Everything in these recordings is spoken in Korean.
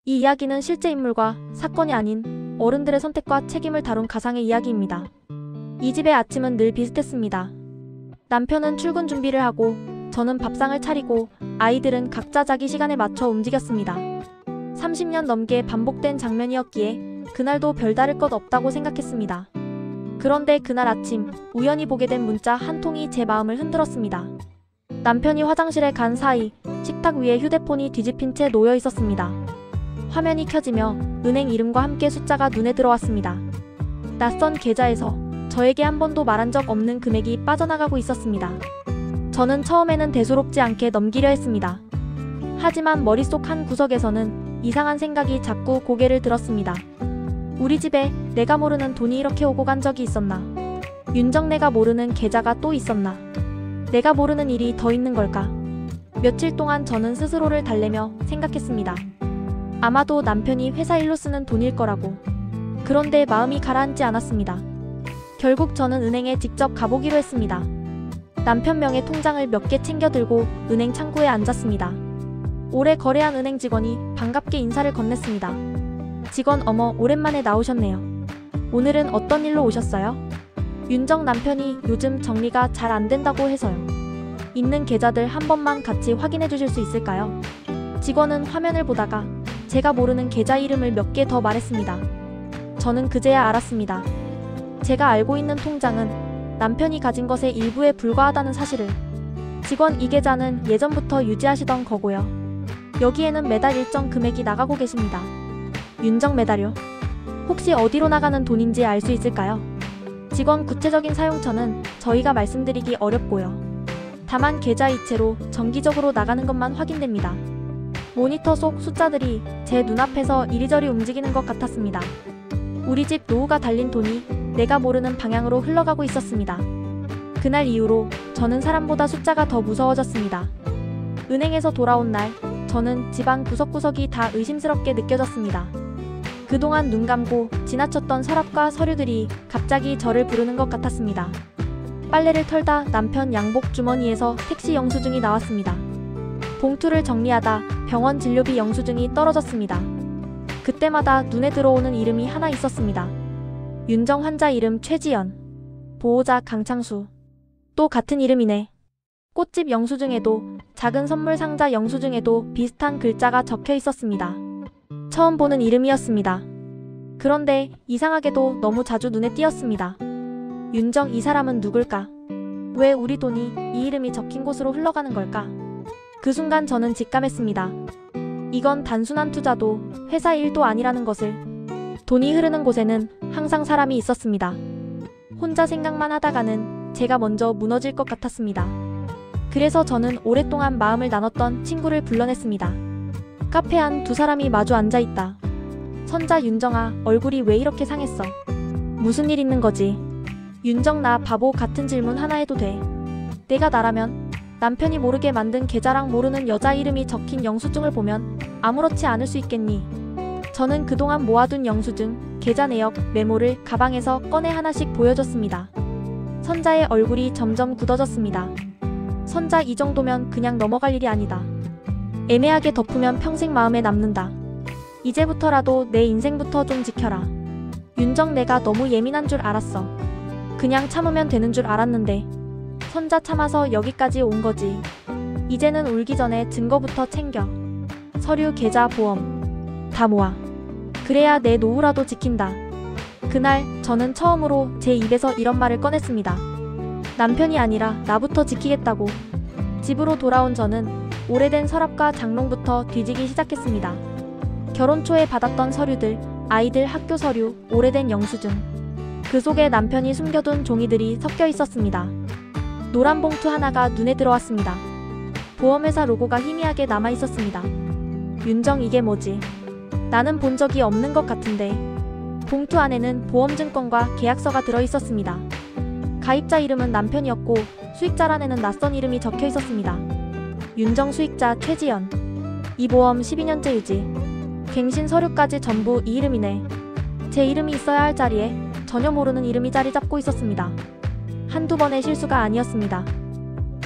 이 이야기는 실제 인물과 사건이 아닌 어른들의 선택과 책임을 다룬 가상의 이야기입니다. 이 집의 아침은 늘 비슷했습니다. 남편은 출근 준비를 하고 저는 밥상을 차리고 아이들은 각자 자기 시간에 맞춰 움직였습니다. 30년 넘게 반복된 장면이었기에 그날도 별다를 것 없다고 생각했습니다. 그런데 그날 아침 우연히 보게 된 문자 한 통이 제 마음을 흔들었습니다. 남편이 화장실에 간 사이 식탁 위에 휴대폰이 뒤집힌 채 놓여 있었습니다. 화면이 켜지며 은행 이름과 함께 숫자가 눈에 들어왔습니다. 낯선 계좌에서 저에게 한 번도 말한 적 없는 금액이 빠져나가고 있었습니다. 저는 처음에는 대수롭지 않게 넘기려 했습니다. 하지만 머릿속 한 구석에서는 이상한 생각이 자꾸 고개를 들었습니다. 우리 집에 내가 모르는 돈이 이렇게 오고 간 적이 있었나? 윤정내가 모르는 계좌가 또 있었나? 내가 모르는 일이 더 있는 걸까? 며칠 동안 저는 스스로를 달래며 생각했습니다. 아마도 남편이 회사 일로 쓰는 돈일 거라고. 그런데 마음이 가라앉지 않았습니다. 결국 저는 은행에 직접 가보기로 했습니다. 남편 명의 통장을 몇 개 챙겨 들고 은행 창구에 앉았습니다. 오래 거래한 은행 직원이 반갑게 인사를 건넸습니다. 직원 어머 오랜만에 나오셨네요. 오늘은 어떤 일로 오셨어요? 윤정 남편이 요즘 정리가 잘 안 된다고 해서요. 있는 계좌들 한 번만 같이 확인해 주실 수 있을까요? 직원은 화면을 보다가 제가 모르는 계좌 이름을 몇 개 더 말했습니다. 저는 그제야 알았습니다. 제가 알고 있는 통장은 남편이 가진 것의 일부에 불과하다는 사실을. 직원 이 계좌는 예전부터 유지하시던 거고요. 여기에는 매달 일정 금액이 나가고 계십니다. 윤정 매달요? 혹시 어디로 나가는 돈인지 알 수 있을까요? 직원 구체적인 사용처는 저희가 말씀드리기 어렵고요. 다만 계좌 이체로 정기적으로 나가는 것만 확인됩니다. 모니터 속 숫자들이 제 눈앞에서 이리저리 움직이는 것 같았습니다. 우리 집 노후가 달린 돈이 내가 모르는 방향으로 흘러가고 있었습니다. 그날 이후로 저는 사람보다 숫자가 더 무서워졌습니다. 은행에서 돌아온 날 저는 집안 구석구석이 다 의심스럽게 느껴졌습니다. 그동안 눈 감고 지나쳤던 서랍과 서류들이 갑자기 저를 부르는 것 같았습니다. 빨래를 털다 남편 양복 주머니에서 택시 영수증이 나왔습니다. 봉투를 정리하다 병원 진료비 영수증이 떨어졌습니다. 그때마다 눈에 들어오는 이름이 하나 있었습니다. 윤정 환자 이름 최지연, 보호자 강창수. 또 같은 이름이네. 꽃집 영수증에도 작은 선물 상자 영수증에도 비슷한 글자가 적혀 있었습니다. 처음 보는 이름이었습니다. 그런데 이상하게도 너무 자주 눈에 띄었습니다. 윤정 이 사람은 누굴까? 왜 우리 돈이 이 이름이 적힌 곳으로 흘러가는 걸까? 그 순간 저는 직감했습니다. 이건 단순한 투자도 회사 일도 아니라는 것을. 돈이 흐르는 곳에는 항상 사람이 있었습니다. 혼자 생각만 하다가는 제가 먼저 무너질 것 같았습니다. 그래서 저는 오랫동안 마음을 나눴던 친구를 불러냈습니다. 카페 안 두 사람이 마주 앉아있다. 선자 윤정아 얼굴이 왜 이렇게 상했어? 무슨 일 있는 거지? 윤정 나 바보 같은 질문 하나 해도 돼? 내가 나라면 남편이 모르게 만든 계좌랑 모르는 여자 이름이 적힌 영수증을 보면 아무렇지 않을 수 있겠니? 저는 그동안 모아둔 영수증, 계좌 내역, 메모를 가방에서 꺼내 하나씩 보여줬습니다. 선자의 얼굴이 점점 굳어졌습니다. 선자 이 정도면 그냥 넘어갈 일이 아니다. 애매하게 덮으면 평생 마음에 남는다. 이제부터라도 내 인생부터 좀 지켜라. 윤정 내가 너무 예민한 줄 알았어. 그냥 참으면 되는 줄 알았는데 선자 참아서 여기까지 온 거지. 이제는 울기 전에 증거부터 챙겨. 서류, 계좌, 보험 다 모아. 그래야 내 노후라도 지킨다. 그날 저는 처음으로 제 입에서 이런 말을 꺼냈습니다. 남편이 아니라 나부터 지키겠다고. 집으로 돌아온 저는 오래된 서랍과 장롱부터 뒤지기 시작했습니다. 결혼 초에 받았던 서류들, 아이들 학교 서류, 오래된 영수증. 그 속에 남편이 숨겨둔 종이들이 섞여 있었습니다. 노란 봉투 하나가 눈에 들어왔습니다. 보험회사 로고가 희미하게 남아 있었습니다. 윤정 이게 뭐지? 나는 본 적이 없는 것 같은데. 봉투 안에는 보험증권과 계약서가 들어 있었습니다. 가입자 이름은 남편이었고 수익자란에는 낯선 이름이 적혀 있었습니다. 윤정 수익자 최지연. 이 보험 12년째 유지. 갱신 서류까지 전부 이 이름이네. 제 이름이 있어야 할 자리에 전혀 모르는 이름이 자리 잡고 있었습니다. 한두 번의 실수가 아니었습니다.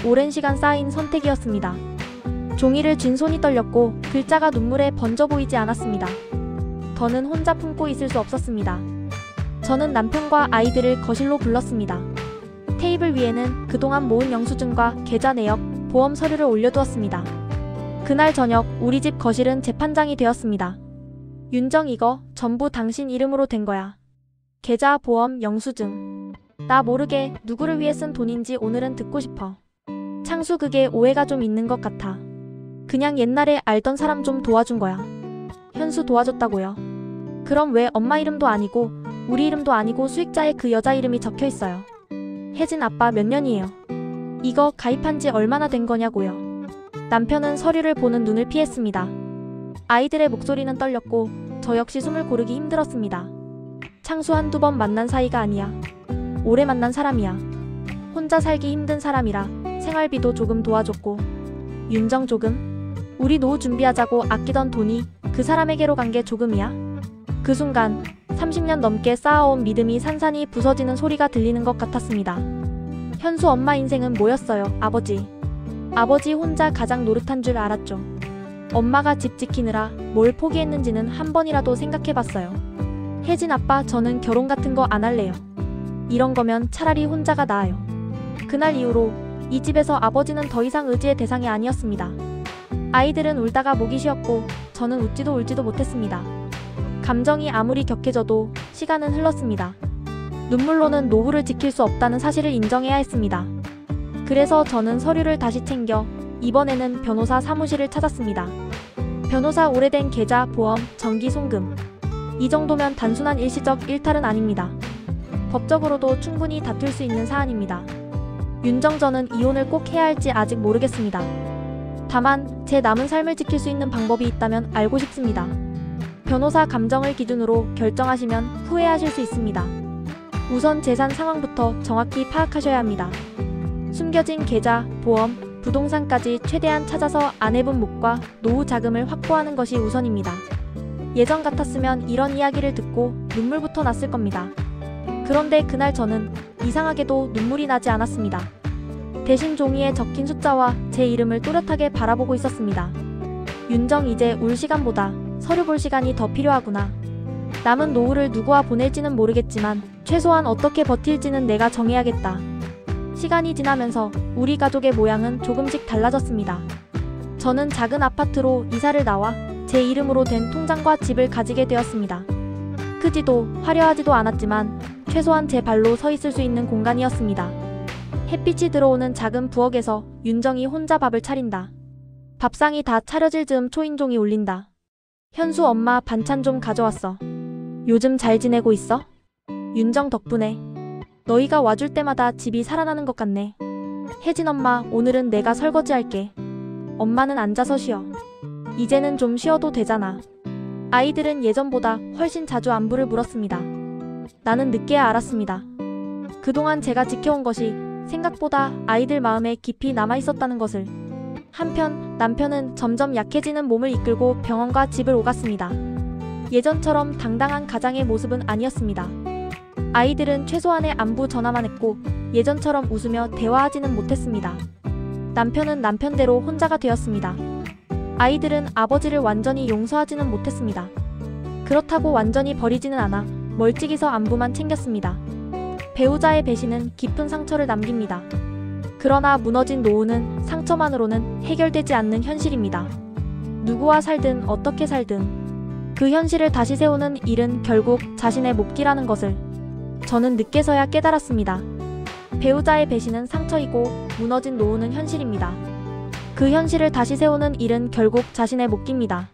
오랜 시간 쌓인 선택이었습니다. 종이를 쥔 손이 떨렸고 글자가 눈물에 번져 보이지 않았습니다. 더는 혼자 품고 있을 수 없었습니다. 저는 남편과 아이들을 거실로 불렀습니다. 테이블 위에는 그동안 모은 영수증과 계좌 내역, 보험 서류를 올려두었습니다. 그날 저녁 우리 집 거실은 재판장이 되었습니다. 윤정, 이거 전부 당신 이름으로 된 거야. 계좌, 보험, 영수증. 나 모르게 누구를 위해 쓴 돈인지 오늘은 듣고 싶어. 창수, 그게 오해가 좀 있는 것 같아. 그냥 옛날에 알던 사람 좀 도와준 거야. 현수 도와줬다고요? 그럼 왜 엄마 이름도 아니고 우리 이름도 아니고 수익자에 그 여자 이름이 적혀 있어요? 혜진 아빠 몇 년이에요? 이거 가입한 지 얼마나 된 거냐고요? 남편은 서류를 보는 눈을 피했습니다. 아이들의 목소리는 떨렸고 저 역시 숨을 고르기 힘들었습니다. 창수 한두 번 만난 사이가 아니야. 오래 만난 사람이야. 혼자 살기 힘든 사람이라 생활비도 조금 도와줬고. 윤정, 조금? 우리 노후 준비하자고 아끼던 돈이 그 사람에게로 간 게 조금이야? 그 순간 30년 넘게 쌓아온 믿음이 산산이 부서지는 소리가 들리는 것 같았습니다. 현수 엄마 인생은 뭐였어요, 아버지? 아버지 혼자 가장 노릇한 줄 알았죠. 엄마가 집 지키느라 뭘 포기했는지는 한 번이라도 생각해봤어요. 혜진 아빠, 저는 결혼 같은 거 안 할래요. 이런 거면 차라리 혼자가 나아요. 그날 이후로 이 집에서 아버지는 더 이상 의지의 대상이 아니었습니다. 아이들은 울다가 목이 쉬었고 저는 웃지도 울지도 못했습니다. 감정이 아무리 격해져도 시간은 흘렀습니다. 눈물로는 노후를 지킬 수 없다는 사실을 인정해야 했습니다. 그래서 저는 서류를 다시 챙겨 이번에는 변호사 사무실을 찾았습니다. 변호사, 오래된 계좌, 보험, 정기 송금. 이 정도면 단순한 일시적 일탈은 아닙니다. 법적으로도 충분히 다툴 수 있는 사안입니다. 윤정, 저는 이혼을 꼭 해야 할지 아직 모르겠습니다. 다만 제 남은 삶을 지킬 수 있는 방법이 있다면 알고 싶습니다. 변호사 감정을 기준으로 결정하시면 후회하실 수 있습니다. 우선 재산 상황부터 정확히 파악하셔야 합니다. 숨겨진 계좌, 보험, 부동산까지 최대한 찾아서 아내분 몫과 노후 자금을 확보하는 것이 우선입니다. 예전 같았으면 이런 이야기를 듣고 눈물부터 났을 겁니다. 그런데 그날 저는 이상하게도 눈물이 나지 않았습니다. 대신 종이에 적힌 숫자와 제 이름을 또렷하게 바라보고 있었습니다. 윤정, 이제 울 시간보다 서류 볼 시간이 더 필요하구나. 남은 노후를 누구와 보낼지는 모르겠지만 최소한 어떻게 버틸지는 내가 정해야겠다. 시간이 지나면서 우리 가족의 모양은 조금씩 달라졌습니다. 저는 작은 아파트로 이사를 나와 제 이름으로 된 통장과 집을 가지게 되었습니다. 크지도 화려하지도 않았지만 최소한 제 발로 서 있을 수 있는 공간이었습니다. 햇빛이 들어오는 작은 부엌에서 윤정이 혼자 밥을 차린다. 밥상이 다 차려질 즈음 초인종이 울린다. 현수 엄마, 반찬 좀 가져왔어. 요즘 잘 지내고 있어? 윤정, 덕분에. 너희가 와줄 때마다 집이 살아나는 것 같네. 혜진 엄마, 오늘은 내가 설거지 할게. 엄마는 앉아서 쉬어. 이제는 좀 쉬어도 되잖아. 아이들은 예전보다 훨씬 자주 안부를 물었습니다. 나는 늦게야 알았습니다. 그동안 제가 지켜온 것이 생각보다 아이들 마음에 깊이 남아있었다는 것을. 한편 남편은 점점 약해지는 몸을 이끌고 병원과 집을 오갔습니다. 예전처럼 당당한 가장의 모습은 아니었습니다. 아이들은 최소한의 안부 전화만 했고 예전처럼 웃으며 대화하지는 못했습니다. 남편은 남편대로 혼자가 되었습니다. 아이들은 아버지를 완전히 용서하지는 못했습니다. 그렇다고 완전히 버리지는 않아 멀찍이서 안부만 챙겼습니다. 배우자의 배신은 깊은 상처를 남깁니다. 그러나 무너진 노후는 상처만으로는 해결되지 않는 현실입니다. 누구와 살든 어떻게 살든 그 현실을 다시 세우는 일은 결국 자신의 몫이라는 것을 저는 늦게서야 깨달았습니다. 배우자의 배신은 상처이고 무너진 노후는 현실입니다. 그 현실을 다시 세우는 일은 결국 자신의 몫입니다.